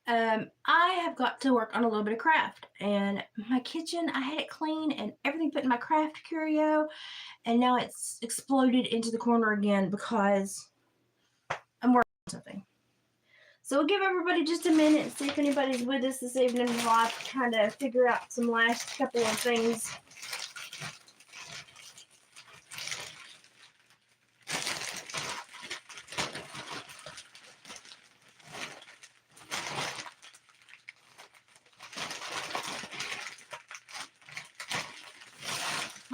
I have got to work on a little bit of craft, and my kitchen, I had it clean and everything put in my craft curio, and now it's exploded into the corner again because I'm working on something. So we'll give everybody just a minute and see if anybody's with us this evening while I kind of figure out some last couple of things.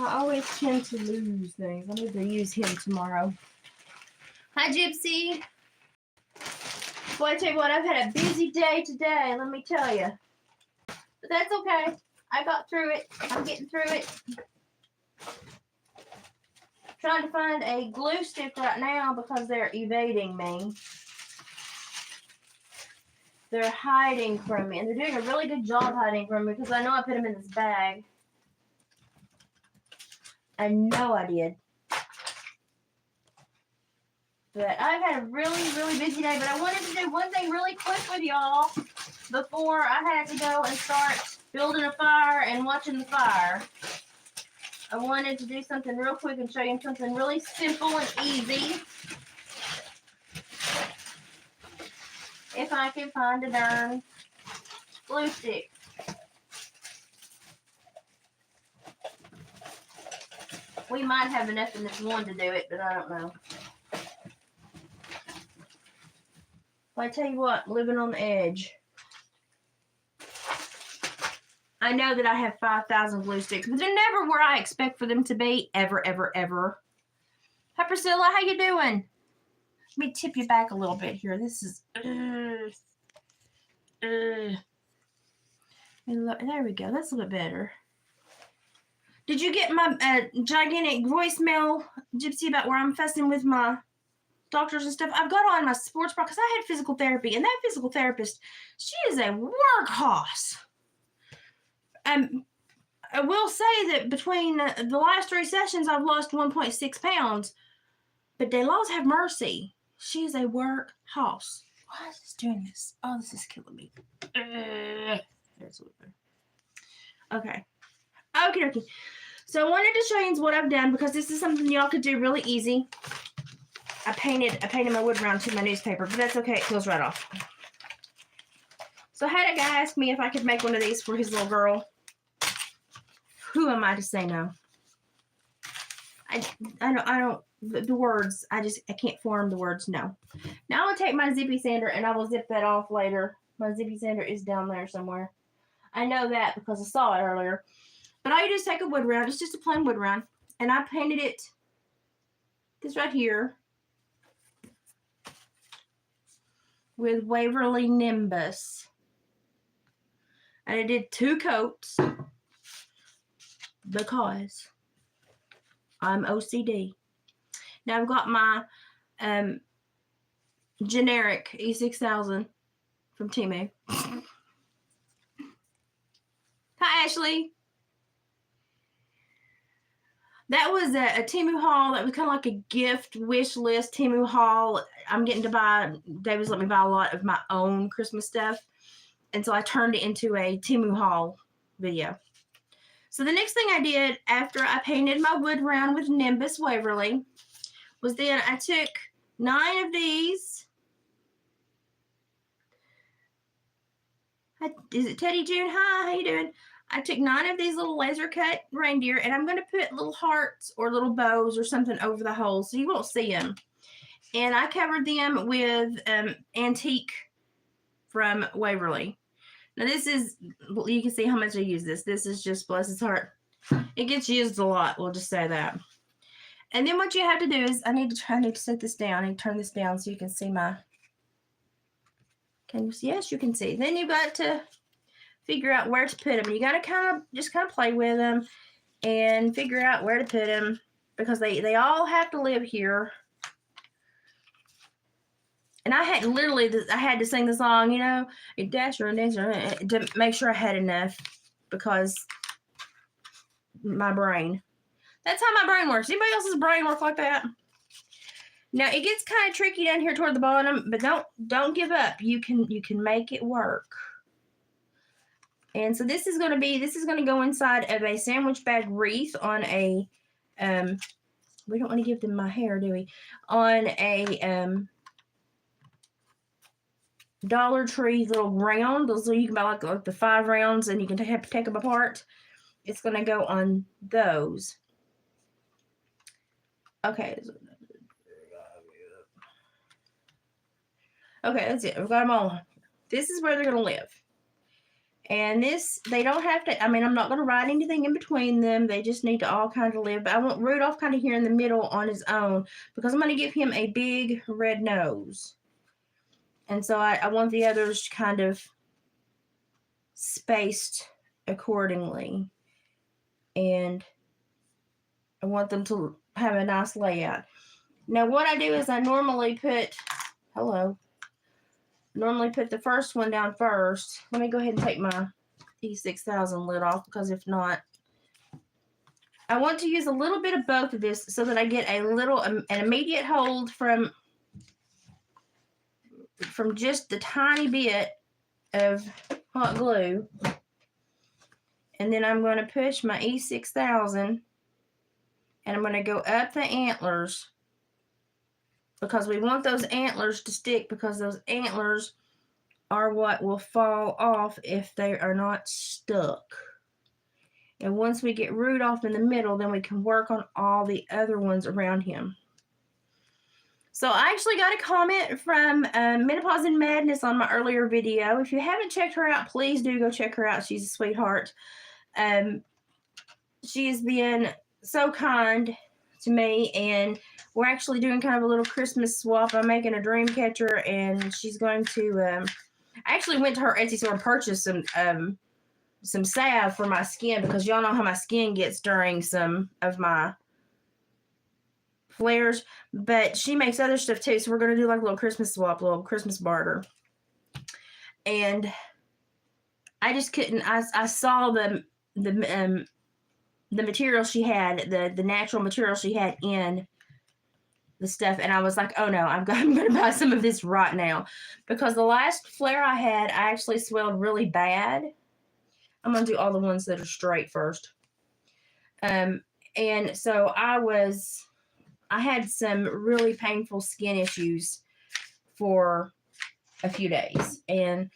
I always tend to lose things. I need to use him tomorrow. Hi, Gypsy. Boy, I tell you what, I've had a busy day today, let me tell you. But that's okay. I got through it. I'm getting through it. Trying to find a glue stick right now because they're evading me. They're hiding from me, and they're doing a really good job hiding from me because I know I put them in this bag. I know I did. But I've had a really, really busy day, but I wanted to do one thing really quick with y'all before I had to go and start building a fire and watching the fire. I wanted to do something real quick and show you something really simple and easy. If I can find a darn glue stick. We might have enough in this one to do it, but I don't know. Well, I tell you what, living on the edge. I know that I have 5,000 glue sticks, but they're never where I expect for them to be, ever, ever, ever. Hi, Priscilla, how you doing? Let me tip you back a little bit here. This is, there we go. That's a little bit better. Did you get my gigantic voicemail, Gypsy, about where I'm fussing with my doctors and stuff? I've got on my sports bra because I had physical therapy, and that physical therapist, she is a workhorse. I will say that between the last 3 sessions, I've lost 1.6 pounds, but they laws have mercy. She is a workhorse. Why is this doing this? Oh, this is killing me. There's a little bit. Okay. Okay. So I wanted to show you what I've done because this is something y'all could do really easy. I painted my wood round to my newspaper, but that's okay. It peels right off. So I had a guy ask me if I could make one of these for his little girl. Who am I to say no? I don't, the words, I can't form the words no. Now I'll take my zippy sander and I will zip that off later. My zippy sander is down there somewhere. I know that because I saw it earlier. But all you do is take a wood round. It's just a plain wood round. And I painted it, this right here, with Waverly Nimbus. And I did 2 coats because I'm OCD. Now I've got my generic E6000 from Temu. Hi, Ashley. That was a Temu haul. That was kind of like a gift wish list Temu haul. I'm getting to buy, David's let me buy a lot of my own Christmas stuff. And so I turned it into a Temu haul video. So the next thing I did after I painted my wood round with Nimbus Waverly was then I took 9 of these. Is it Teddy June? Hi, how you doing? I took 9 of these little laser cut reindeer, and I'm going to put little hearts or little bows or something over the holes so you won't see them. And I covered them with antique from Waverly. Now this is, you can see how much I use this. This is just, bless his heart. It gets used a lot, we'll just say that. And then what you have to do is, I need to set this down. I need to turn this down so you can see my, can you see? Yes, you can see. Then you've got to figure out where to put them. You got to just kind of play with them and figure out where to put them because they all have to live here. And I had to sing the song, you know, Dasher to make sure I had enough because my brain. That's how my brain works. Anybody else's brain work like that? Now it gets kind of tricky down here toward the bottom, but don't give up. You can make it work. And so this is going to go inside of a sandwich bag wreath on a we don't want to give them my hair, do we? On a Dollar Tree little round. Those you can buy like the 5 rounds, and you can take them apart. It's going to go on those. Okay. Okay, that's it. We've got them all. This is where they're going to live. And this, they don't have to, I mean, I'm not going to write anything in between them. They just need to all kind of live. But I want Rudolph kind of here in the middle on his own, because I'm going to give him a big red nose. And so I want the others kind of spaced accordingly. And I want them to have a nice layout. Now what I do is I normally put, normally put the first one down first. Let me go ahead and take my E6000 lid off, because if not, I want to use a little bit of both of this so that I get a little, an immediate hold from just the tiny bit of hot glue. And then I'm going to push my E6000 and I'm going to go up the antlers, because we want those antlers to stick, because those antlers are what will fall off if they are not stuck. And once we get Rudolph in the middle, then we can work on all the other ones around him. So I actually got a comment from Menopause and Madness on my earlier video. If you haven't checked her out, please do go check her out. She's a sweetheart. She has been so kind to me, and we're actually doing kind of a little Christmas swap. I'm making a dream catcher, and she's going to I actually went to her Etsy store and purchased some salve for my skin, because y'all know how my skin gets during some of my flares. But she makes other stuff too, so we're going to do like a little Christmas swap, a little Christmas barter. And I just couldn't, I saw the material she had, the natural material she had in the stuff, and I was like, oh no, I'm going to buy some of this right now, because the last flare I had, I actually swelled really bad. I'm going to do all the ones that are straight first. And so I had some really painful skin issues for a few days, and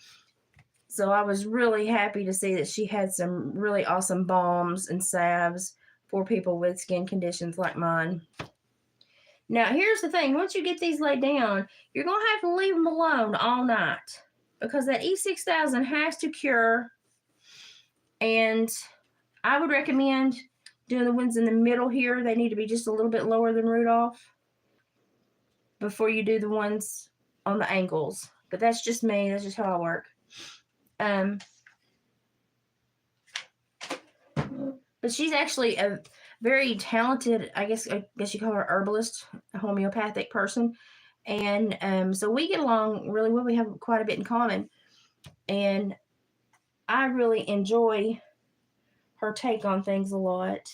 so I was really happy to see that she had some really awesome balms and salves for people with skin conditions like mine. Now, here's the thing. Once you get these laid down, you're going to have to leave them alone all night, because that E6000 has to cure. And I would recommend doing the ones in the middle here. They need to be just a little bit lower than Rudolph before you do the ones on the ankles. But that's just me. That's just how I work. But she's actually a very talented, I guess you call her herbalist, a homeopathic person. And so we get along really well. We have quite a bit in common. And I really enjoy her take on things a lot.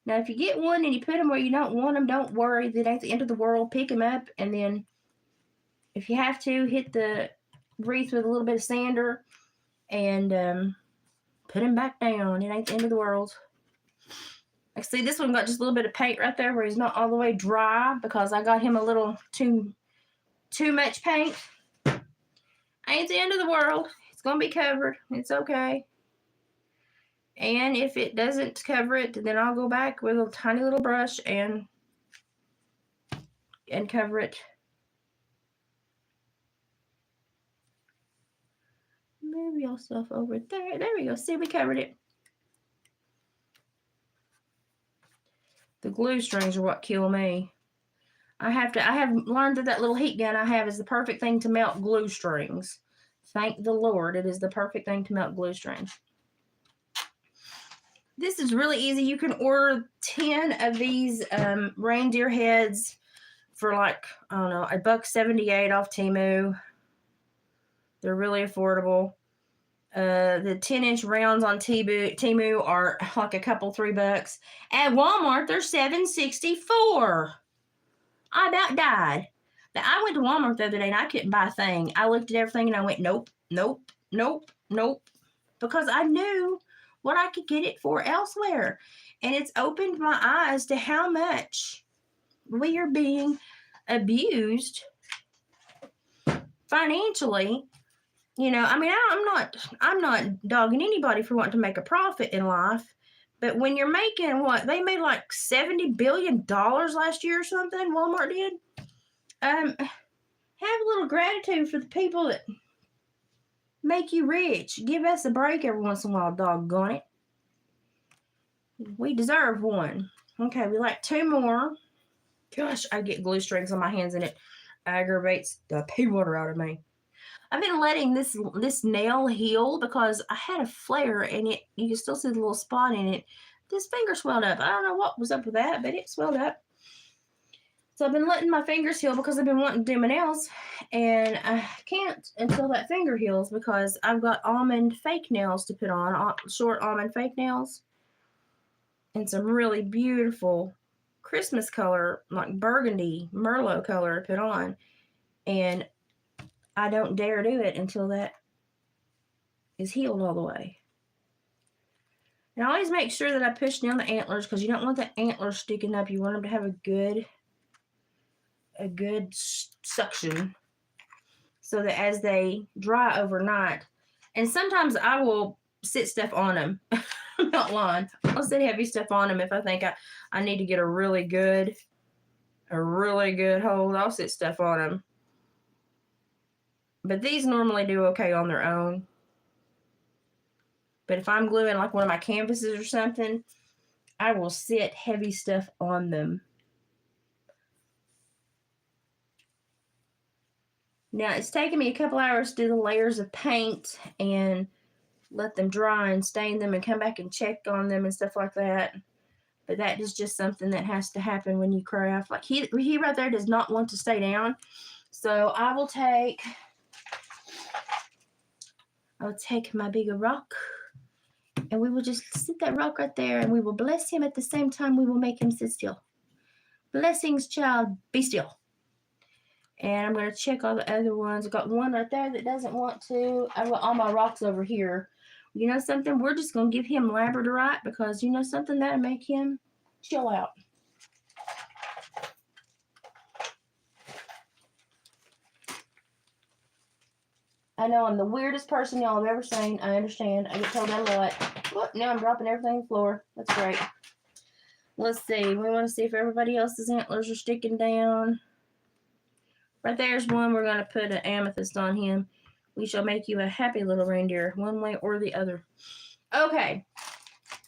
Now, if you get one and you put them where you don't want them, don't worry. That ain't the end of the world. Pick them up, and then if you have to, hit the wreath with a little bit of sander and put him back down. It ain't the end of the world. I see this one got just a little bit of paint right there where he's not all the way dry, because I got him a little too much paint. Ain't the end of the world. It's going to be covered. It's okay. And if it doesn't cover it, then I'll go back with a tiny little brush and cover it. Move your stuff over there. There we go. See, we covered it. The glue strings are what kill me. I have learned that little heat gun I have is the perfect thing to melt glue strings. Thank the Lord, it is the perfect thing to melt glue strings. This is really easy. You can order 10 of these reindeer heads for like, I don't know, $1.78 off Temu. They're really affordable. The 10-inch rounds on Temu are like a couple $3. At Walmart, they're $7.64. I about died. Now, I went to Walmart the other day and I couldn't buy a thing. I looked at everything and I went, nope, nope, nope, nope. Because I knew what I could get it for elsewhere. And it's opened my eyes to how much we are being abused financially. You know, I mean, I'm not dogging anybody for wanting to make a profit in life, but when you're making what they made like $70 billion last year or something, Walmart did. Have a little gratitude for the people that make you rich. Give us a break every once in a while, doggone it. We deserve one. Okay, we like 2 more. Gosh, I get glue strings on my hands and it aggravates the pea water out of me. I've been letting this nail heal because I had a flare and you can still see the little spot in it. This finger swelled up. I don't know what was up with that, but it swelled up. So I've been letting my fingers heal because I've been wanting to do my nails, and I can't until that finger heals because I've got almond fake nails to put on, short almond fake nails, and some really beautiful Christmas color, like burgundy Merlot color to put on, and I don't dare do it until that is healed all the way. And I always make sure that I push down the antlers because you don't want the antlers sticking up. You want them to have a good suction so that as they dry overnight, and sometimes I will sit stuff on them. I'm not lying. I'll sit heavy stuff on them if I think I need to get a really good hold. I'll sit stuff on them. But these normally do okay on their own. But if I'm gluing like one of my canvases or something, I will sit heavy stuff on them. Now, it's taken me a couple hours to do the layers of paint and let them dry and stain them and come back and check on them and stuff like that. But that is just something that has to happen when you craft. Like he right there does not want to stay down. So I'll take my bigger rock and we will just sit that rock right there and we will bless him at the same time we will make him sit still. Blessings, child, be still. And I'm going to check all the other ones. I've got one right there that doesn't want to. I've got all my rocks over here. You know something? We're just going to give him labradorite because you know something? That'll make him chill out. I know I'm the weirdest person y'all have ever seen. I understand. I get told that a lot. Whoop, now I'm dropping everything on the floor. That's great. Let's see. We want to see if everybody else's antlers are sticking down. Right there's one. We're going to put an amethyst on him. We shall make you a happy little reindeer, one way or the other. Okay.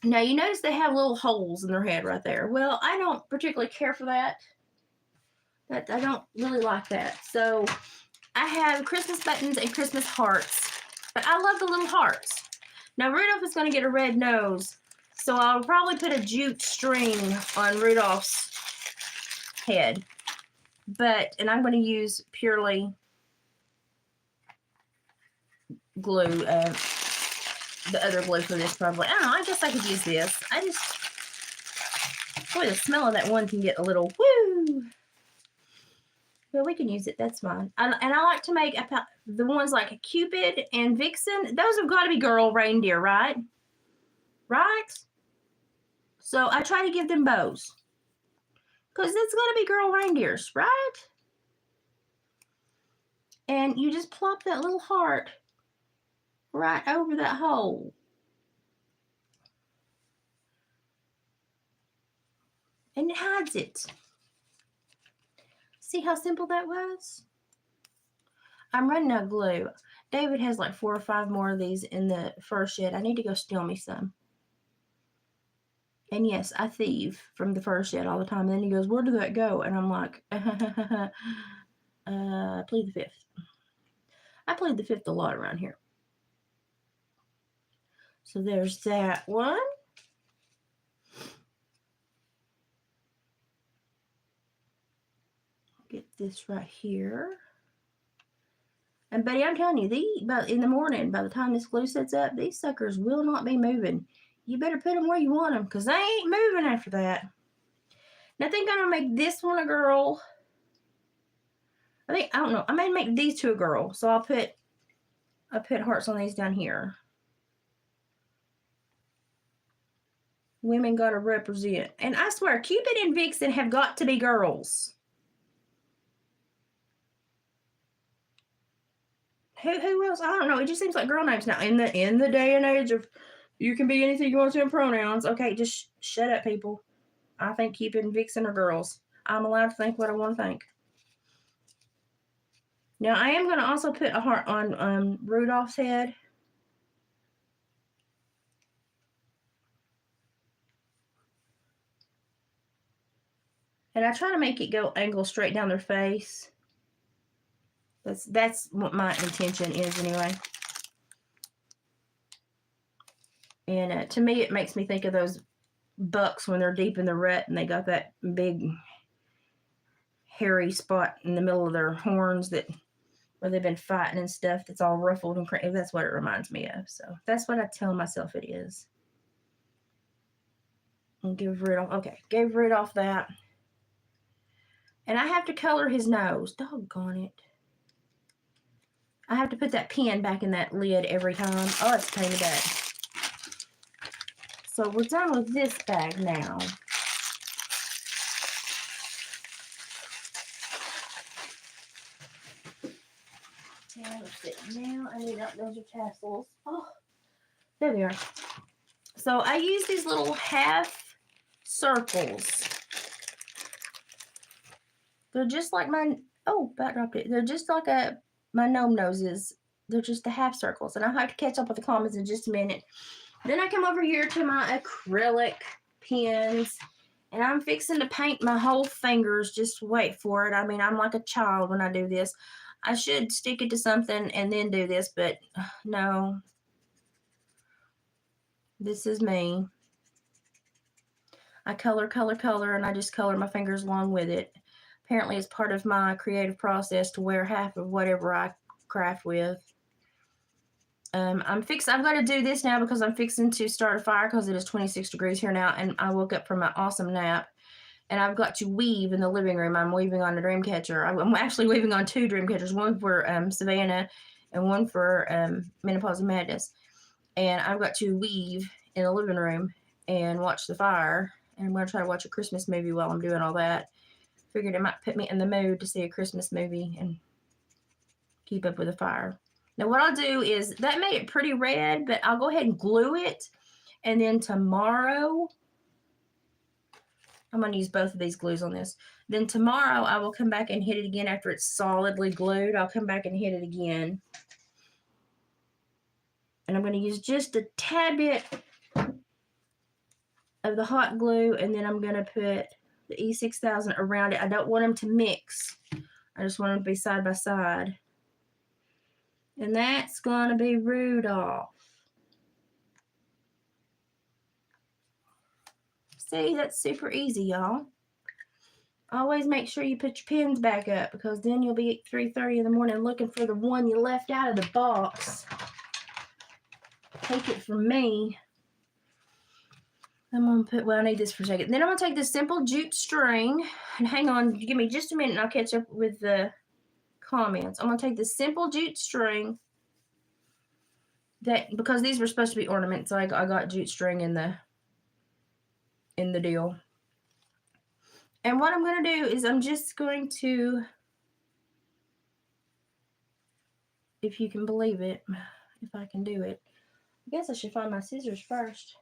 Now, you notice they have little holes in their head right there. Well, I don't particularly care for that. I don't really like that. So, I have Christmas buttons and Christmas hearts. But I love the little hearts. Now, Rudolph is going to get a red nose. So, I'll probably put a jute string on Rudolph's head. And I'm going to use purely glue, the other glue for this probably. I don't know, I guess I could use this. Boy, the smell of that one can get a little woo. Well, we can use it, that's fine. And I like to make the ones like Cupid and Vixen. Those have got to be girl reindeer, right? Right? So I try to give them bows. Because it's going to be girl reindeers, right? And you just plop that little heart right over that hole. And it hides it. See how simple that was? I'm running out of glue. David has like 4 or 5 more of these in the fur shed. I need to go steal me some. And yes, I thieve from the fur shed all the time. And then he goes, where did that go? And I'm like, plead the fifth. I plead the fifth a lot around here. So there's that one. Get this right here. And buddy, I'm telling you, in the morning, by the time this glue sets up, these suckers will not be moving. You better put them where you want them because they ain't moving after that. Now I think I'm going to make this one a girl. I don't know. I may make these two a girl. So I'll put hearts on these down here. Women gotta represent. And I swear, Cupid and Vixen have got to be girls. Who else? I don't know. It just seems like girl names now. In the day and age of you can be anything you want to in pronouns. Okay, just shut up, people. I think Cupid and Vixen are girls. I'm allowed to think what I want to think. Now, I am going to also put a heart on Rudolph's head. And I try to make it go angle straight down their face. That's what my intention is anyway. And to me, it makes me think of those bucks when they're deep in the rut and they got that big hairy spot in the middle of their horns where they've been fighting and stuff that's all ruffled and crazy. That's what it reminds me of. So that's what I tell myself it is. And give Rudolph that. And I have to color his nose. Doggone it. I have to put that pen back in that lid every time. Oh, it's a pain in the butt. So we're done with this bag now. And let's see. Now I need those are tassels. Oh, there they are. So I use these little half circles. They're just like my, oh, about dropped it. They're just like my gnome noses. They're just the half circles. And I'll have to catch up with the comments in just a minute. Then I come over here to my acrylic pens. And I'm fixing to paint my whole fingers. Just wait for it. I mean, I'm like a child when I do this. I should stick it to something and then do this, but no. This is me. I color, and I just color my fingers along with it. Apparently, it's part of my creative process to wear half of whatever I craft with. I'm going to do this now because I'm fixing to start a fire because it is 26 degrees here now, and I woke up from my awesome nap. And I've got to weave in the living room. I'm weaving on a dream catcher. I'm actually weaving on two dream catchers, one for Savannah and one for Menopause and Madness. And I've got to weave in the living room and watch the fire. And I'm going to try to watch a Christmas movie while I'm doing all that. Figured it might put me in the mood to see a Christmas movie and keep up with the fire. Now what I'll do is, that made it pretty red, but I'll go ahead and glue it. And then tomorrow, I'm going to use both of these glues on this. Then tomorrow I will come back and hit it again after it's solidly glued. I'll come back and hit it again. And I'm going to use just a tad bit of the hot glue, and then I'm going to put the E6000 around it. I don't want them to mix. I just want them to be side by side. And that's going to be Rudolph. See, that's super easy, y'all. Always make sure you put your pens back up, because then you'll be at 3:30 in the morning looking for the one you left out of the box. Take it from me. I'm going to put, well, I need this for a second. Then I'm going to take this simple jute string, and hang on, give me just a minute and I'll catch up with the comments. I'm going to take this simple jute string, that, because these were supposed to be ornaments, so I got jute string in the deal. And what I'm going to do is I'm just going to, if you can believe it, if I can do it, I guess I should find my scissors first.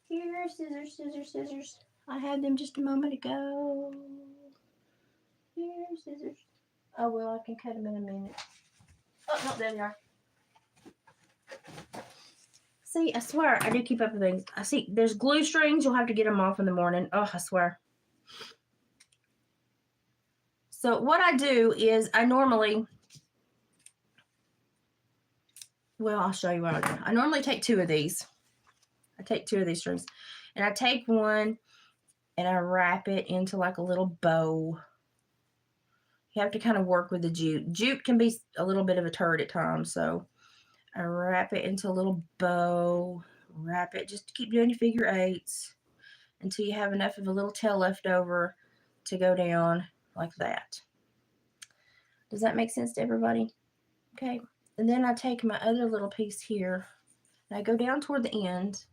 Here, scissors, scissors, scissors. I had them just a moment ago. Here, scissors. Oh, well, I can cut them in a minute. Oh, no, there they are. See, I swear, I do keep up with things. I see, there's glue strings. You'll have to get them off in the morning. Oh, I swear. So what I do is I normally, well, I'll show you what I do. I normally take two of these. I take two of these strings, and I take one and I wrap it into like a little bow. You have to kind of work with the jute. Jute can be a little bit of a turd at times, so I wrap it into a little bow, wrap it, just keep doing your figure eights until you have enough of a little tail left over to go down like that. Does that make sense to everybody? Okay. And then I take my other little piece here, and I go down toward the end.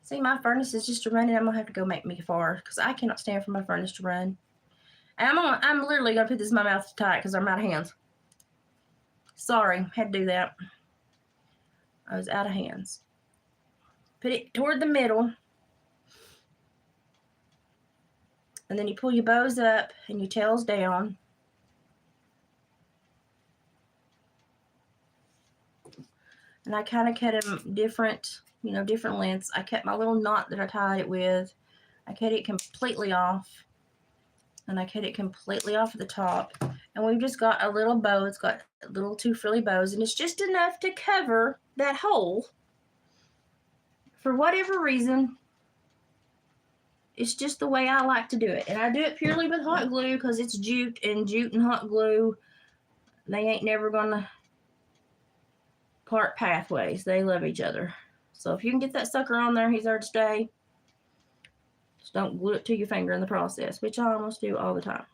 See, my furnace is just running. I'm gonna have to go make me a fire because I cannot stand for my furnace to run. And I'm literally gonna put this in my mouth tight because I'm out of hands. Sorry, had to do that. I was out of hands. Put it toward the middle. And then you pull your bows up and your tails down. And I kind of cut them different, different lengths. I cut my little knot that I tied it with. I cut it completely off. And I cut it completely off at the top. And we've just got a little bow. It's got little 2 frilly bows. And it's just enough to cover that hole. For whatever reason, it's just the way I like to do it. And I do it purely with hot glue because it's jute. And jute and hot glue, they ain't never going to part pathways. They love each other. So if you can get that sucker on there, he's there to stay. Just don't glue it to your finger in the process, which I almost do all the time.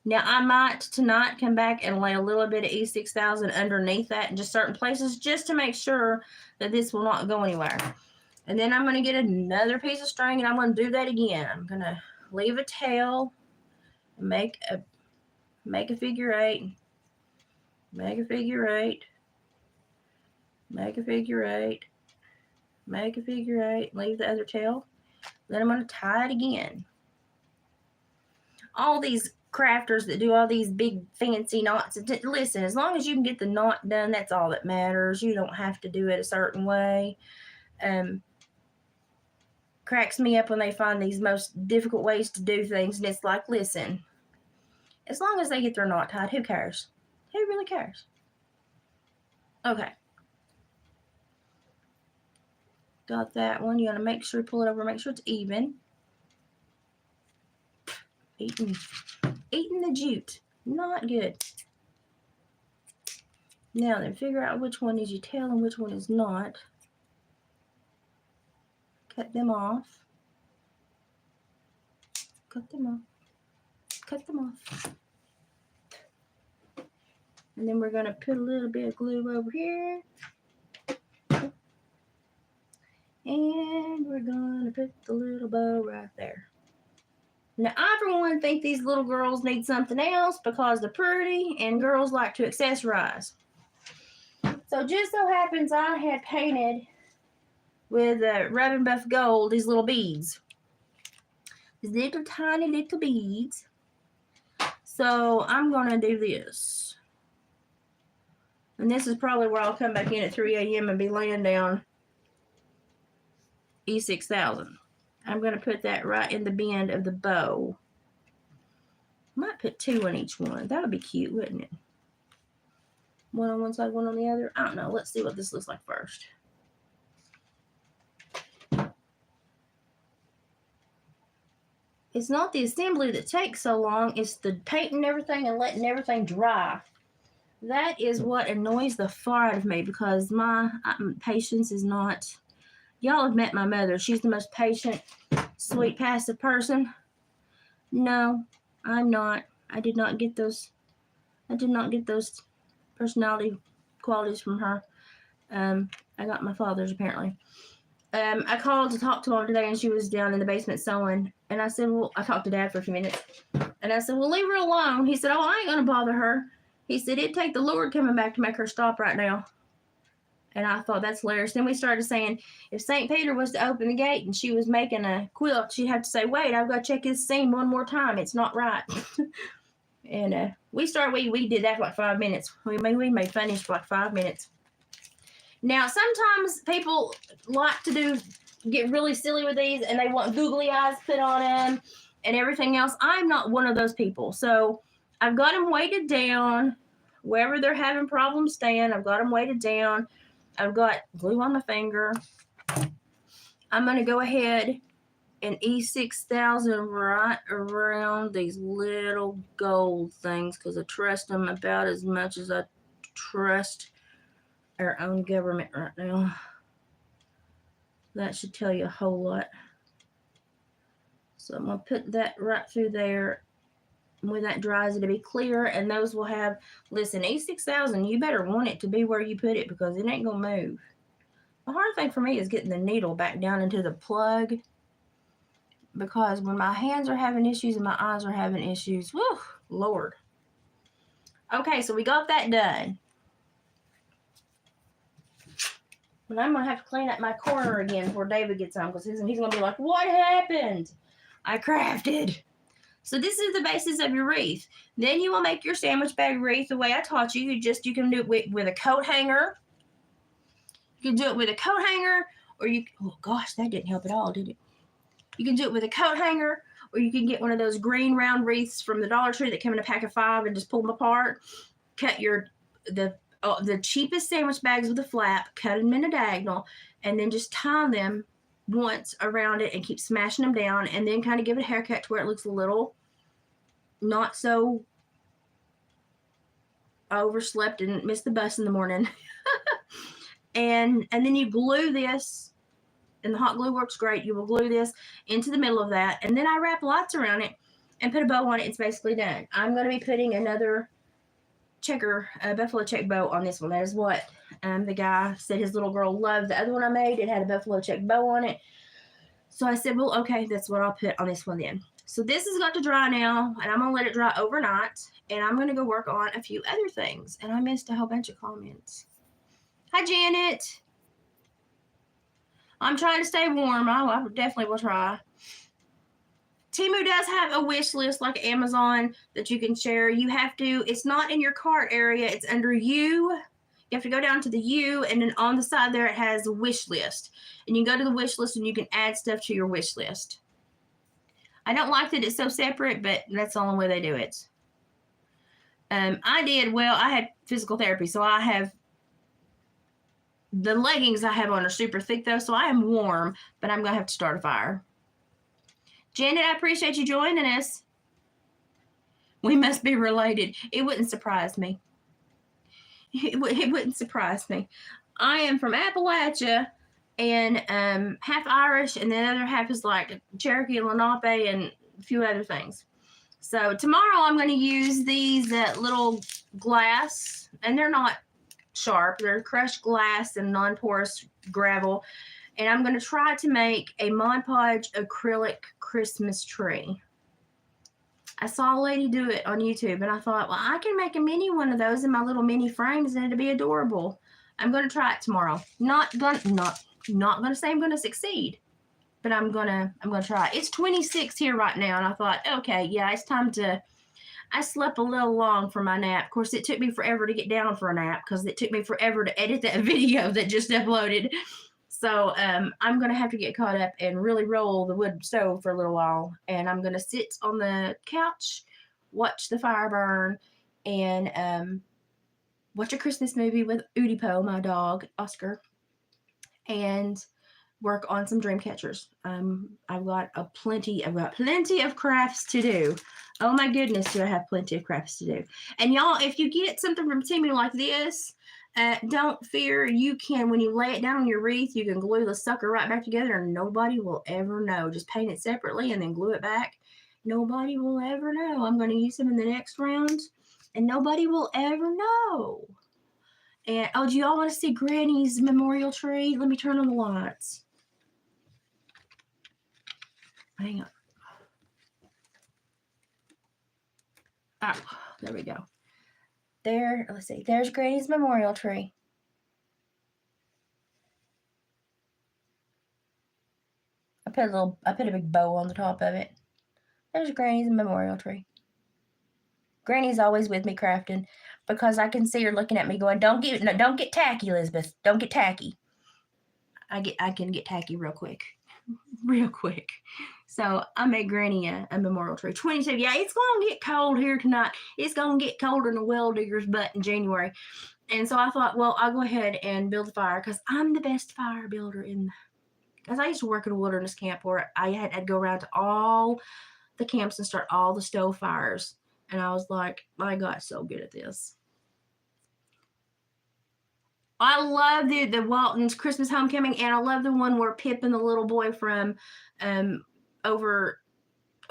Now, I might tonight come back and lay a little bit of E6000 underneath that in just certain places just to make sure that this will not go anywhere. And then I'm going to get another piece of string and I'm going to do that again. I'm going to leave a tail, make a figure 8, make a figure 8, make a figure 8, make a figure 8, leave the other tail. Then I'm going to tie it again. All these crafters that do all these big fancy knots, listen, as long as you can get the knot done, that's all that matters. You don't have to do it a certain way. Cracks me up when they find these most difficult ways to do things, and it's like, listen, as long as they get their knot tied, who cares? Who really cares? Okay. Got that one. You gotta make sure you pull it over, make sure it's even. Eating the jute. Not good. Now then, figure out which one is your tail and which one is not. Cut them off. Cut them off. Cut them off. And then we're going to put a little bit of glue over here. And we're going to put the little bow right there. Now, I, for one, think these little girls need something else because they're pretty and girls like to accessorize. So, just so happens I had painted with Rub and Buff Gold these little beads. These little tiny little beads. So, I'm going to do this. And this is probably where I'll come back in at 3 a.m. and be laying down E6000. I'm going to put that right in the bend of the bow. Might put 2 on each one. That would be cute, wouldn't it? One on one side, one on the other. I don't know. Let's see what this looks like first. It's not the assembly that takes so long. It's the painting everything and letting everything dry. That is what annoys the far out of me because my patience is not... Y'all have met my mother. She's the most patient, sweet, passive person. No, I'm not. I did not get those personality qualities from her. I got my father's, apparently. I called to talk to her today, and she was down in the basement sewing. And I said, well, I talked to Dad for a few minutes. And I said, well, leave her alone. He said, oh, I ain't going to bother her. He said, it'd take the Lord coming back to make her stop right now. And I thought, that's hilarious. Then we started saying, if St. Peter was to open the gate and she was making a quilt, she'd have to say, wait, I've got to check his seam one more time. It's not right. And we did that for like 5 minutes. We made funnies for like 5 minutes. Now, sometimes people like to get really silly with these and they want googly eyes put on them and everything else. I'm not one of those people. So I've got them weighted down. Wherever they're having problems staying, I've got them weighted down. I've got glue on my finger. I'm going to go ahead and E6000 right around these little gold things because I trust them about as much as I trust our own government right now. That should tell you a whole lot. So I'm going to put that right through there. And when that dries, it'll be clear, and those will have, listen, E6000, you better want it to be where you put it because it ain't going to move. The hard thing for me is getting the needle back down into the plug because when my hands are having issues and my eyes are having issues, whew, Lord. Okay, so we got that done. And I'm going to have to clean up my corner again before David gets home because he's going to be like, what happened? I crafted. So this is the basis of your wreath. Then you will make your sandwich bag wreath the way I taught you. You can do it with a coat hanger. You can do it with a coat hanger, or oh gosh, that didn't help at all, did it? You can do it with a coat hanger, or you can get one of those green round wreaths from the Dollar Tree that come in a pack of 5 and just pull them apart. Cut the cheapest sandwich bags with a flap, cut them in a diagonal, and then just tie them once around it and keep smashing them down, and then kind of give it a haircut to where it looks a little not so overslept and missed the bus in the morning. and then you glue this, and the hot glue works great. You will glue this into the middle of that, and then I wrap lights around it and put a bow on it. It's basically done. I'm going to be putting another buffalo check bow on this one. That is what the guy said his little girl loved. The other one I made, it had a buffalo check bow on it. So I said, well, okay, that's what I'll put on this one then. So this has got to dry now, and I'm going to let it dry overnight, and I'm going to go work on a few other things. And I missed a whole bunch of comments. Hi, Janet. I'm trying to stay warm. I definitely will try. Temu does have a wish list like Amazon that you can share. You have to, it's not in your cart area. It's under you. You have to go down to the U, and then on the side there it has a wish list. And you go to the wish list and you can add stuff to your wish list. I don't like that it's so separate, but that's the only way they do it. I had physical therapy, so I have, the leggings I have on are super thick though, so I am warm, but I'm going to have to start a fire. Janet, I appreciate you joining us. We must be related. It wouldn't surprise me. It wouldn't surprise me. I am from Appalachia and half Irish, and the other half is like Cherokee and Lenape and a few other things. So tomorrow I'm going to use these little glass, and they're not sharp. They're crushed glass and non-porous gravel. And I'm going to try to make a Mod Podge acrylic Christmas tree. I saw a lady do it on YouTube, and I thought, well, I can make a mini one of those in my little mini frames, and it'll be adorable. I'm going to try it tomorrow. Not going to say I'm going to succeed, but I'm going to try it. It's 26 here right now, and I thought, okay, yeah, it's time to. I slept a little long for my nap. Of course, it took me forever to get down for a nap because it took me forever to edit that video that just uploaded. So I'm going to have to get caught up and really roll the wood stove for a little while. And I'm going to sit on the couch, watch the fire burn, and watch a Christmas movie with Oodipo, my dog, Oscar, and work on some dream catchers. I've got plenty of crafts to do. Oh my goodness, do I have plenty of crafts to do. And y'all, if you get something from Temu like this, don't fear. You can, when you lay it down on your wreath, you can glue the sucker right back together and nobody will ever know. Just paint it separately and then glue it back. Nobody will ever know. I'm going to use them in the next round and nobody will ever know. And, oh, do y'all want to see Granny's memorial tree? Let me turn on the lights. Hang on. Oh, there we go. There, let's see. There's Granny's memorial tree. I put a big bow on the top of it. There's Granny's memorial tree. Granny's always with me crafting because I can see her looking at me going, don't get tacky, Elizabeth. Don't get tacky. I can get tacky real quick. Real quick. So I made Granny a memorial tree. 22. Yeah, it's going to get cold here tonight. It's going to get colder than a well digger's butt in January. And so I thought, well, I'll go ahead and build a fire because I'm the best fire builder because I used to work at a wilderness camp where I'd go around to all the camps and start all the stove fires. And I was like, I got so good at this. I love the Walton's Christmas Homecoming, and I love the one where Pip and the little boy from over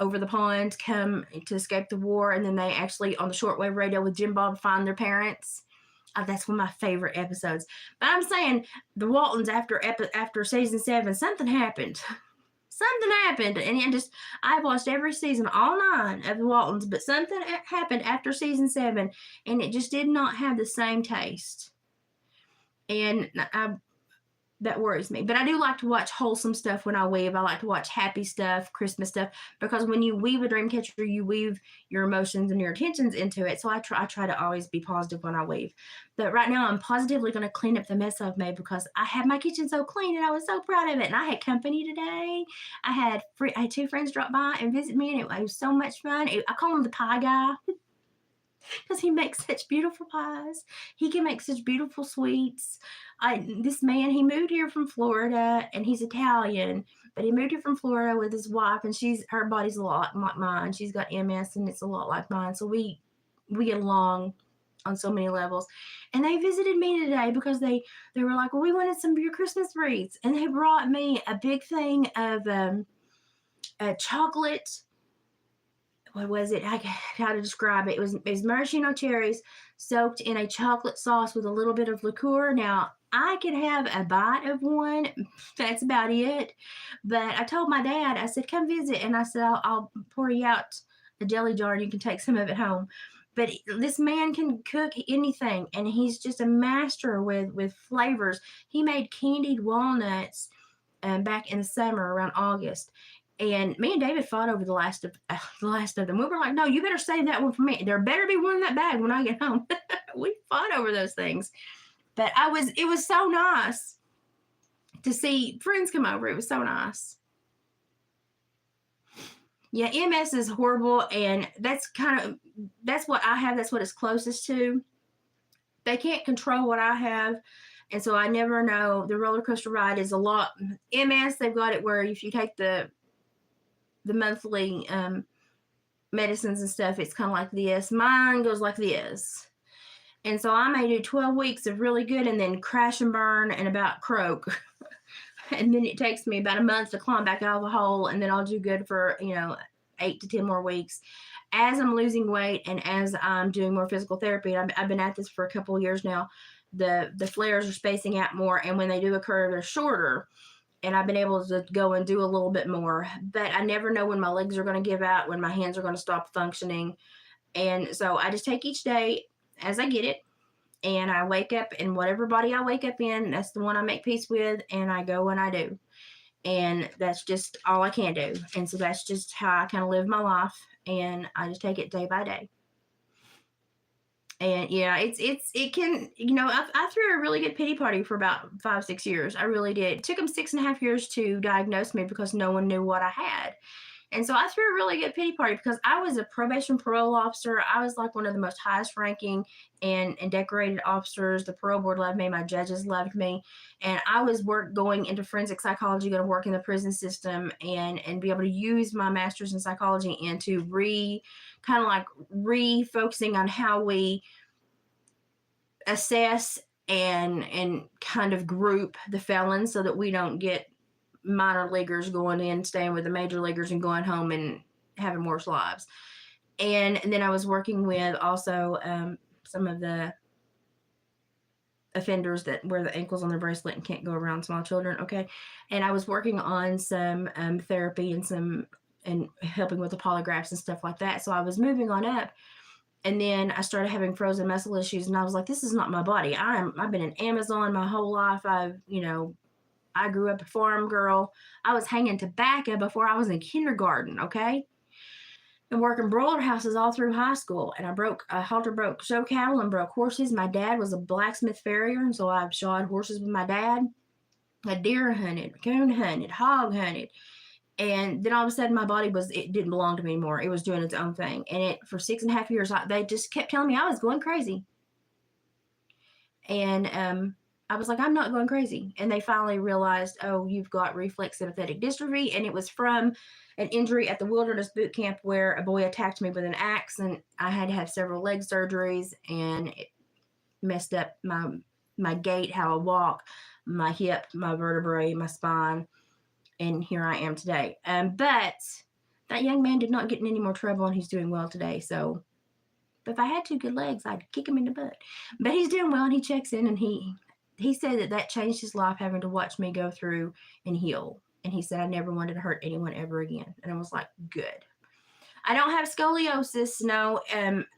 over the pond come to escape the war, and then they actually on the shortwave radio with Jim Bob find their parents. That's one of my favorite episodes. But I'm saying the Waltons after season 7, something happened. Something happened, and I watched every season, all 9 of the Waltons, but something happened after season 7, and it just did not have the same taste. And that worries me. But I do like to watch wholesome stuff when I weave. I like to watch happy stuff, Christmas stuff, because when you weave a dream catcher, you weave your emotions and your intentions into it. So I try to always be positive when I weave. But right now, I'm positively going to clean up the mess I've made because I had my kitchen so clean and I was so proud of it. And I had company today. I had 2 friends drop by and visit me, and it was so much fun. I call him the pie guy. Because he makes such beautiful pies. He can make such beautiful sweets. This man, he moved here from Florida, and he's Italian, but he moved here from Florida with his wife, and her body's a lot like mine. She's got MS, and it's a lot like mine. So we get along on so many levels. And they visited me today because they were like, well, we wanted some of your Christmas wreaths. And they brought me a big thing of a chocolate. What was it? How to describe it? It was maraschino cherries soaked in a chocolate sauce with a little bit of liqueur. Now, I could have a bite of one. That's about it. But I told my dad, I said, come visit. And I said, I'll pour you out a jelly jar and you can take some of it home. But this man can cook anything, and he's just a master with flavors. He made candied walnuts back in the summer around August. And me and David fought over the last of them. We were like, no, you better save that one for me. There better be one in that bag when I get home. We fought over those things. But it was so nice to see friends come over. It was so nice. Yeah, MS is horrible, and that's what I have. That's what it's closest to. They can't control what I have. And so I never know. The roller coaster ride is a lot. MS, they've got it where if you take the monthly medicines and stuff, it's kind of like this. Mine goes like this. And so I may do 12 weeks of really good and then crash and burn and about croak. And then it takes me about a month to climb back out of the hole, and then I'll do good for 8 to 10 more weeks. As I'm losing weight and as I'm doing more physical therapy, I've been at this for a couple of years now, the flares are spacing out more, and when they do occur, they're shorter. And I've been able to go and do a little bit more. But I never know when my legs are going to give out, when my hands are going to stop functioning. And so I just take each day as I get it. And I wake up, and whatever body I wake up in, that's the one I make peace with. And I go and I do. And that's just all I can do. And so that's just how I kind of live my life. And I just take it day by day. And yeah, it can, I threw a really good pity party for about 5-6 years. I really did. It took them 6.5 years to diagnose me because no one knew what I had. And so I threw a really good pity party because I was a probation parole officer. I was like one of the most highest ranking and decorated officers. The parole board loved me. My judges loved me. And I was going into forensic psychology, going to work in the prison system and be able to use my master's in psychology and to refocusing on how we assess and kind of group the felons so that we don't get minor leaguers going in, staying with the major leaguers and going home and having worse lives. And then I was working with also some of the offenders that wear the ankles on their bracelet and can't go around small children. Okay. And I was working on some therapy and helping with the polygraphs and stuff like that. So I was moving on up. And then I started having frozen muscle issues, and I was like, this is not my body. I've been in Amazon my whole life. I grew up a farm girl. I was hanging tobacco before I was in kindergarten, okay? And working broiler houses all through high school. And I halter broke show cattle and broke horses. My dad was a blacksmith farrier, and so I shod horses with my dad. I deer hunted, coon hunted, hog hunted. And then all of a sudden my body it didn't belong to me anymore. It was doing its own thing. And for 6.5 years, they just kept telling me I was going crazy. And I was like, I'm not going crazy. And they finally realized, oh, you've got reflex sympathetic dystrophy. And it was from an injury at the wilderness boot camp where a boy attacked me with an axe, and I had to have several leg surgeries, and it messed up my gait, how I walk, my hip, my vertebrae, my spine. And here I am today. But That young man did not get in any more trouble, and he's doing well today. So, but if I had 2 good legs, I'd kick him in the butt. But he's doing well, and he checks in, and he said that changed his life, having to watch me go through and heal. And he said I never wanted to hurt anyone ever again. And I was like, good. I don't have scoliosis, no.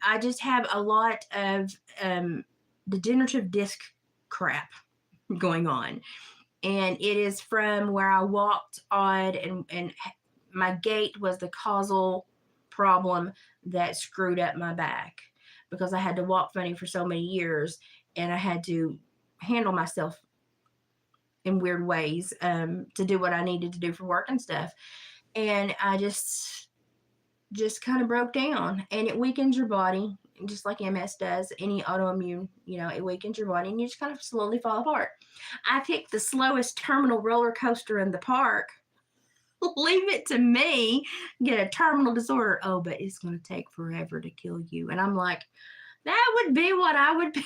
I just have a lot of degenerative disc crap going on. And it is from where I walked odd, and my gait was the causal problem that screwed up my back, because I had to walk funny for so many years, and I had to handle myself in weird ways to do what I needed to do for work and stuff. And I just kind of broke down, and it weakens your body just like MS does. Any autoimmune, it weakens your body, and you just kind of slowly fall apart. I picked the slowest terminal roller coaster in the park. Leave it to me. Get a terminal disorder. Oh, but it's going to take forever to kill you. And I'm like, that would be what I would pick.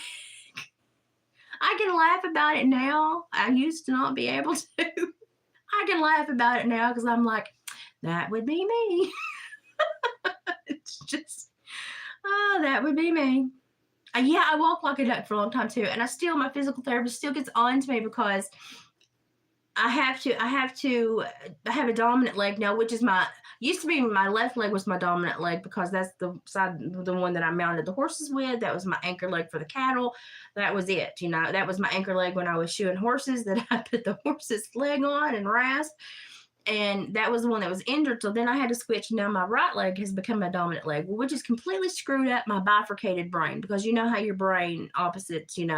I can laugh about it now. I used to not be able to. I can laugh about it now because I'm like, that would be me. It's just, that would be me. Yeah, I walk like a duck for a long time too. And my physical therapist still gets on to me because I have a dominant leg now, which is used to be my left leg was my dominant leg, because that's the one that I mounted the horses with. That was my anchor leg for the cattle. That was it. That was my anchor leg when I was shoeing horses, that I put the horse's leg on and rasped. And that was the one that was injured. So then I had to switch. Now my right leg has become my dominant leg, which has completely screwed up my bifurcated brain, because you know how your brain opposites, and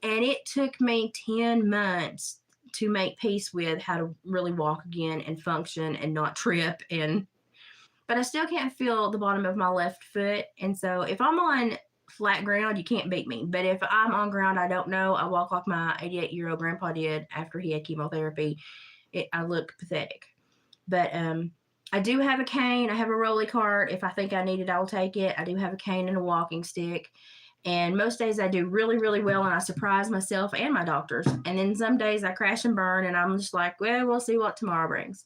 it took me 10 months to make peace with how to really walk again and function and not trip. But I still can't feel the bottom of my left foot. And so if I'm on flat ground, you can't beat me. But if I'm on ground I don't know, I walk like my 88-year-old grandpa did after he had chemotherapy. I look pathetic. But I do have a cane. I have a rolly cart. If I think I need it, I'll take it. I do have a cane and a walking stick. And most days I do really, really well, and I surprise myself and my doctors. And then some days I crash and burn, and I'm just like, well, we'll see what tomorrow brings.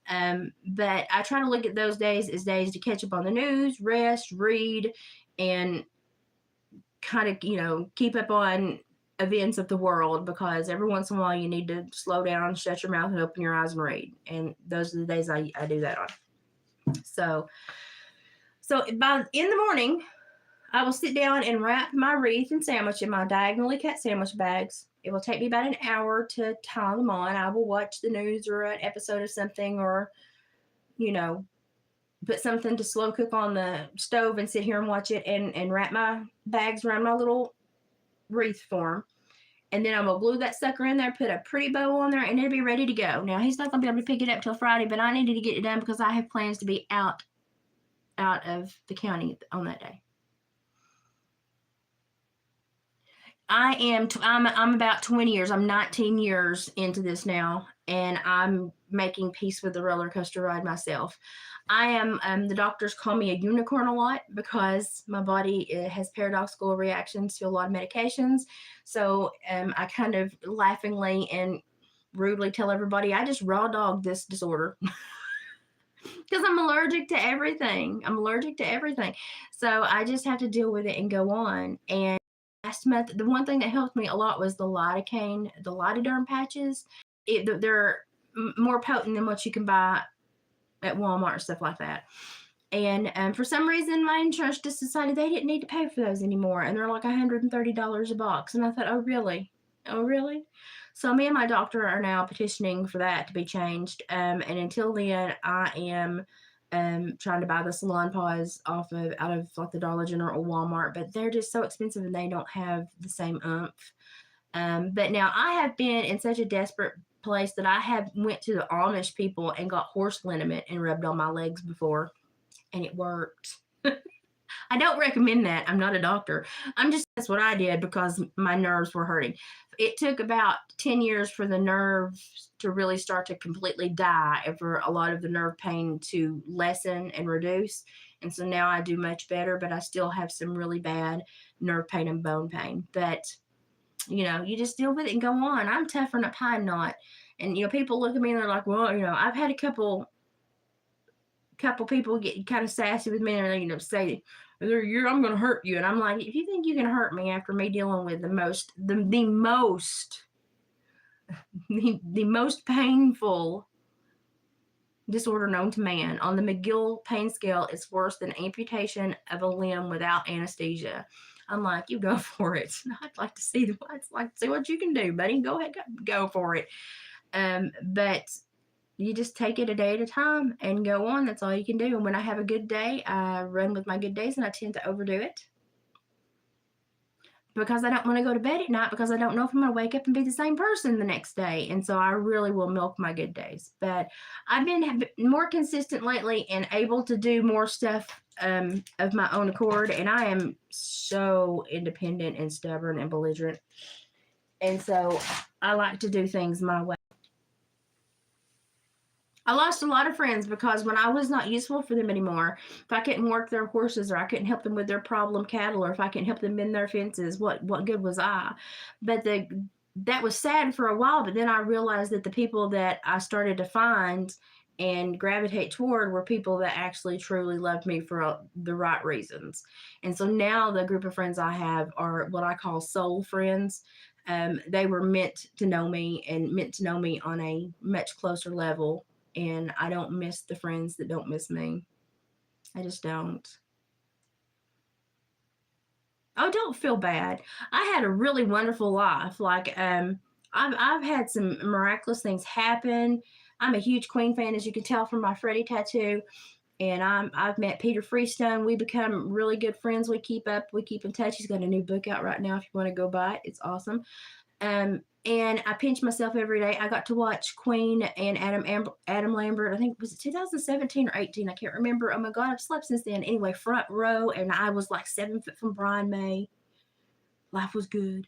But I try to look at those days as days to catch up on the news, rest, read, and kind of, keep up on events of the world, because every once in a while you need to slow down, shut your mouth, and open your eyes and read. And those are the days I do that on. So in the morning, I will sit down and wrap my wreath and sandwich in my diagonally cut sandwich bags. It will take me about an hour to tie them on. I will watch the news or an episode of something, or, put something to slow cook on the stove and sit here and watch it, and wrap my bags around my little wreath form. And then I'm going to glue that sucker in there, put a pretty bow on there, and it'll be ready to go. Now, he's not going to be able to pick it up till Friday, but I needed to get it done because I have plans to be out of the county on that day. I'm about 20 years. I'm 19 years into this now, and I'm making peace with the roller coaster ride myself. I am, the doctors call me a unicorn a lot, because my body has paradoxical reactions to a lot of medications. So I kind of laughingly and rudely tell everybody I just raw dog this disorder. Because I'm allergic to everything. So I just have to deal with it and go on. And last month, the one thing that helped me a lot was the lidocaine, the lidoderm patches. They're more potent than what you can buy at Walmart and stuff like that. And for some reason, my insurance just decided they didn't need to pay for those anymore. And they're like $130 a box. And I thought, oh, really? So me and my doctor are now petitioning for that to be changed. And until then, I am trying to buy the salon paws out of like the Dollar General or Walmart. But they're just so expensive, and they don't have the same oomph. But now I have been in such a desperate place that I have went to the Amish people and got horse liniment and rubbed on my legs before, and it worked. I don't recommend that. I'm not a doctor. That's what I did because my nerves were hurting. It took about 10 years for the nerves to really start to completely die, and for a lot of the nerve pain to lessen and reduce. And so now I do much better, but I still have some really bad nerve pain and bone pain. But you just deal with it and go on. I'm tougher than a pine knot. And, people look at me and they're like, well, I've had a couple couple people get kind of sassy with me, and say, I'm going to hurt you. And I'm like, if you think you can hurt me after me dealing with the most painful disorder known to man on the McGill pain scale, it's worse than amputation of a limb without anesthesia. I'm like, you go for it. I'd like to see what you can do, buddy. Go ahead, go for it. But you just take it a day at a time and go on. That's all you can do. And when I have a good day, I run with my good days, and I tend to overdo it because I don't want to go to bed at night, because I don't know if I'm going to wake up and be the same person the next day. And so I really will milk my good days. But I've been more consistent lately and able to do more stuff of my own accord. And I am so independent and stubborn and belligerent. And so I like to do things my way. I lost a lot of friends because when I was not useful for them anymore, if I couldn't work their horses, or I couldn't help them with their problem cattle, or if I couldn't help them mend their fences, what good was I? But that was sad for a while, but then I realized that the people that I started to find and gravitate toward were people that actually truly loved me for the right reasons. And so now the group of friends I have are what I call soul friends. They were meant to know me, and meant to know me on a much closer level. And I don't miss the friends that don't miss me. I just don't. Oh, don't feel bad. I had a really wonderful life. Like, I've had some miraculous things happen. I'm a huge Queen fan, as you can tell from my Freddie tattoo. And I've met Peter Freestone. We become really good friends. We keep in touch. He's got a new book out right now if you want to go buy it. It's awesome. And I pinch myself every day. I got to watch Queen and Adam Lambert. I think, was it 2017 or 18? I can't remember. Oh my God, I've slept since then. Anyway, front row, and I was like 7 foot from Brian May. Life was good.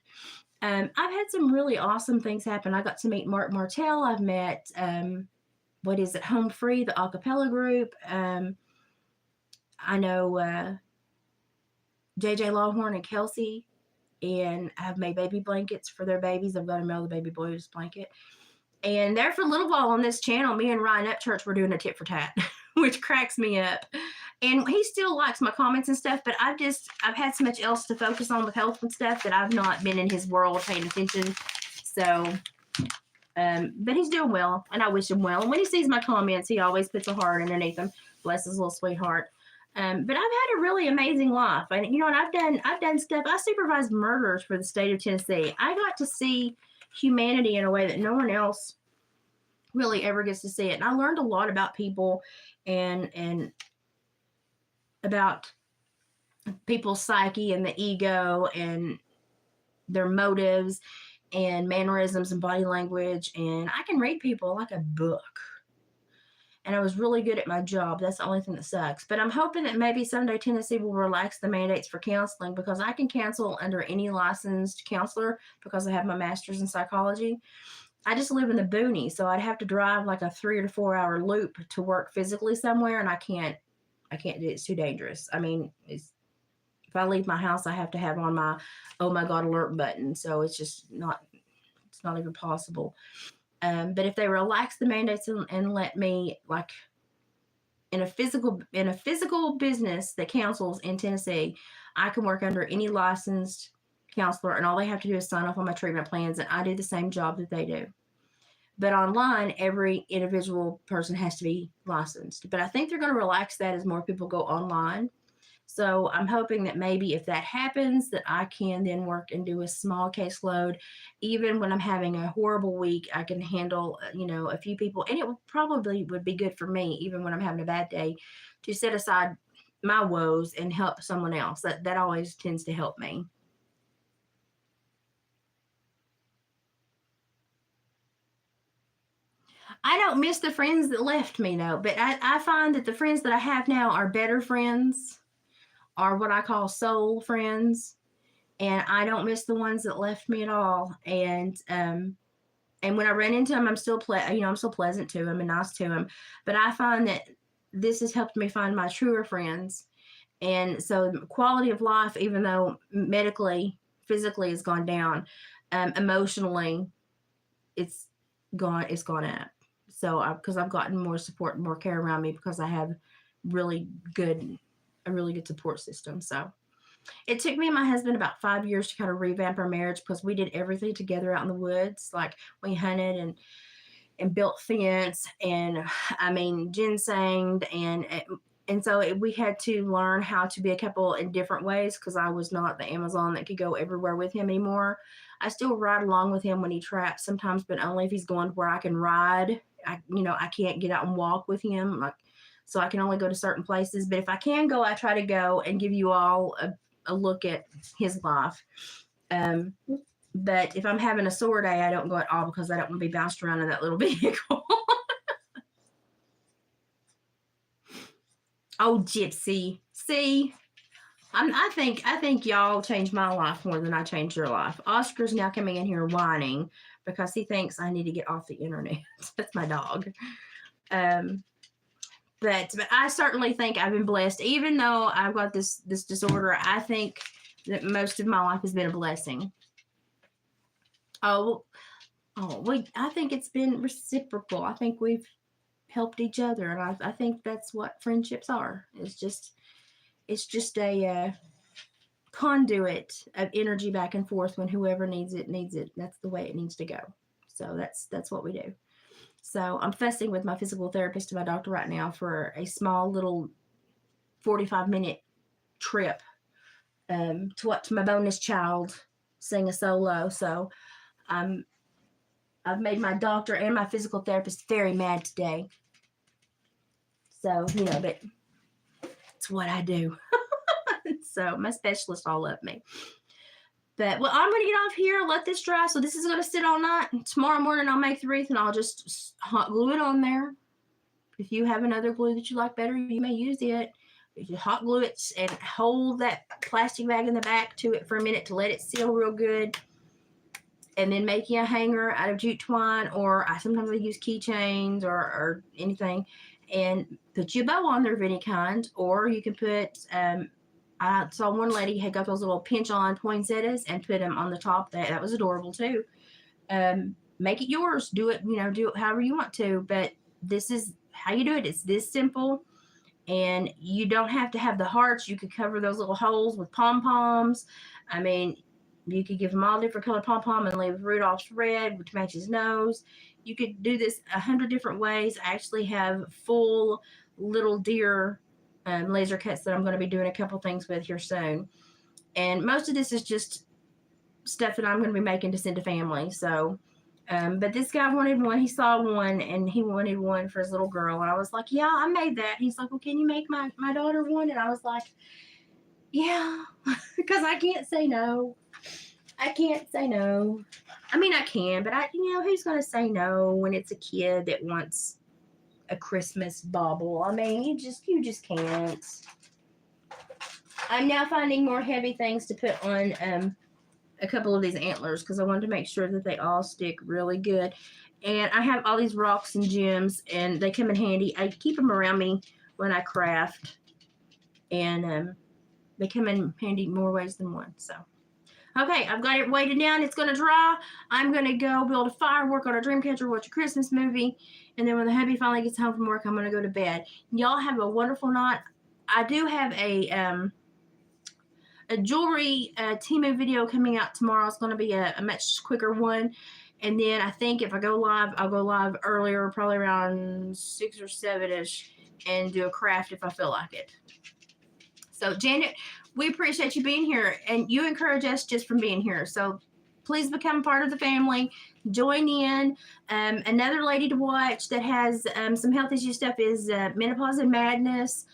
I've had some really awesome things happen. I got to meet Mark Martell. I've met, Home Free, the a cappella group. I know JJ Lawhorn and Kelsey, and I've made baby blankets for their babies. I've got to mail the baby boys blanket. And there for a little while on this channel, me and Ryan Upchurch were doing a tit for tat, which cracks me up. And he still likes my comments and stuff, but I've had so much else to focus on with health and stuff that I've not been in his world paying attention. So, but he's doing well, and I wish him well. And when he sees my comments, he always puts a heart underneath them. Bless his little sweetheart. But I've had a really amazing life. And, and I've done stuff. I supervised murders for the state of Tennessee. I got to see humanity in a way that no one else really ever gets to see it. And I learned a lot about people and about people's psyche and the ego and their motives and mannerisms and body language. And I can read people like a book. And I was really good at my job. That's the only thing that sucks. But I'm hoping that maybe someday Tennessee will relax the mandates for counseling, because I can counsel under any licensed counselor because I have my master's in psychology. I just live in the boonies, so I'd have to drive like a 3 or 4 hour loop to work physically somewhere, and I can't do it. It's too dangerous. I mean, if I leave my house, I have to have on my oh my God alert button. So it's not even possible. But if they relax the mandates and let me, like, in a physical business that counsels in Tennessee, I can work under any licensed counselor, and all they have to do is sign off on my treatment plans, and I do the same job that they do. But online, every individual person has to be licensed. But I think they're going to relax that as more people go online. So I'm hoping that maybe if that happens, that I can then work and do a small caseload. Even when I'm having a horrible week, I can handle, a few people. And it probably would be good for me, even when I'm having a bad day, to set aside my woes and help someone else. That always tends to help me. I don't miss the friends that left me, though. But I find that the friends that I have now are better friends, are what I call soul friends, and I don't miss the ones that left me at all. And when I run into them, I'm still pleasant to them and nice to them. But I find that this has helped me find my truer friends. And so quality of life, even though medically, physically has gone down, emotionally, it's gone up. So because I've gotten more support and more care around me, because I have really good, a really good support system. So it took me and my husband about 5 years to kind of revamp our marriage because we did everything together out in the woods. Like we hunted and built fence and I mean ginsenged and so we had to learn how to be a couple in different ways because I was not the Amazon that could go everywhere with him anymore. I still ride along with him when he traps sometimes, but only if he's going where I can ride. I can't get out and walk with him, like, so I can only go to certain places. But if I can go, I try to go and give you all a look at his life. But if I'm having a sore day, I don't go at all because I don't want to be bounced around in that little vehicle. Oh, Gypsy. See, I think y'all changed my life more than I changed your life. Oscar's now coming in here whining because he thinks I need to get off the internet. That's my dog. But I certainly think I've been blessed. Even though I've got this disorder, I think that most of my life has been a blessing. I think it's been reciprocal. I think we've helped each other, and I think that's what friendships are. It's just a conduit of energy back and forth. When whoever needs it. That's the way it needs to go. So that's what we do. So I'm fussing with my physical therapist and my doctor right now for a small little 45-minute trip to watch my bonus child sing a solo. So I've made my doctor and my physical therapist very mad today. So, but it's what I do. So my specialists all love me. But, well, I'm going to get off here, let this dry. So this is going to sit all night. And tomorrow morning I'll make the wreath and I'll just hot glue it on there. If you have another glue that you like better, you may use it. You hot glue it and hold that plastic bag in the back to it for a minute to let it seal real good. And then making a hanger out of jute twine, or sometimes I use keychains or anything, and put you a bow on there of any kind. Or you can put, I saw one lady had got those little pinch-on poinsettias and put them on the top. That was adorable too. Make it yours. Do it however you want to. But this is how you do it. It's this simple. And you don't have to have the hearts. You could cover those little holes with pom-poms. I mean, you could give them all different color pom-pom and leave Rudolph's red, which matches nose. You could do this 100 different ways. I actually have full little deer laser cuts that I'm going to be doing a couple things with here soon. And most of this is just stuff that I'm going to be making to send to family. So, but this guy wanted one. He saw one and he wanted one for his little girl. And I was like, yeah, I made that. He's like, well, can you make my daughter one? And I was like, yeah, because I can't say no. I can't say no. I mean, I can, but who's going to say no when it's a kid that wants a Christmas bauble? I mean, you just can't. I'm now finding more heavy things to put on a couple of these antlers because I wanted to make sure that they all stick really good. And I have all these rocks and gems, and they come in handy. I keep them around me when I craft, and they come in handy more ways than one. So, okay, I've got it weighted down. It's going to dry. I'm going to go build a fire, work on a dream catcher, watch a Christmas movie, and then when the hubby finally gets home from work, I'm going to go to bed. Y'all have a wonderful night. I do have a jewelry Temu video coming out tomorrow. It's going to be a much quicker one. And then I think if I go live, I'll go live earlier, probably around 6 or 7-ish, and do a craft if I feel like it. So, Janet, we appreciate you being here, and you encourage us just from being here. So please become part of the family. Join in. Another lady to watch that has some health issue stuff is Menopause and Madness.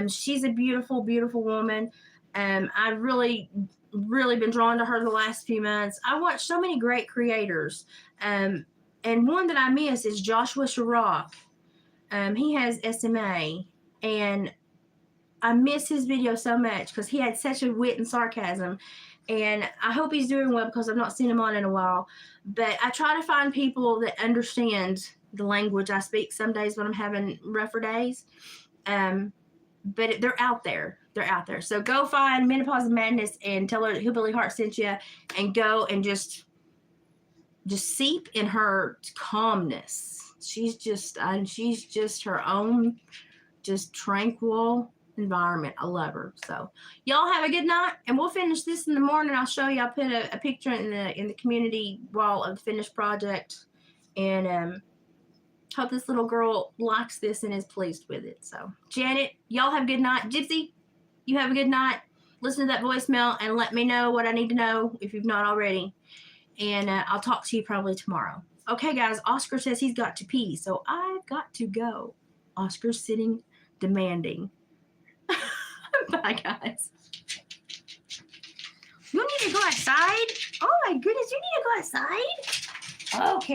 She's a beautiful, beautiful woman. I've really been drawn to her the last few months. I watch so many great creators. And one that I miss is Joshua Chirac. He has SMA, and I miss his video so much because he had such a wit and sarcasm. And I hope he's doing well because I've not seen him on in a while. But I try to find people that understand the language I speak some days when I'm having rougher days. But they're out there. They're out there. So go find Menopause and Madness and tell her that Hillbilly Heart sent you, and go and just seep in her calmness. She's just her own just tranquil environment. I love her. So y'all have a good night, and we'll finish this in the morning. I'll show you. I'll put a picture in the community wall of the finished project, and hope this little girl likes this and is pleased with it. So Janet, y'all have a good night. Gypsy, you have a good night. Listen to that voicemail and let me know what I need to know if you've not already, and I'll talk to you probably tomorrow. Okay guys, Oscar says he's got to pee, so I've got to go. Oscar's sitting demanding. Bye, guys. You need to go outside? Oh, my goodness. You need to go outside? Okay.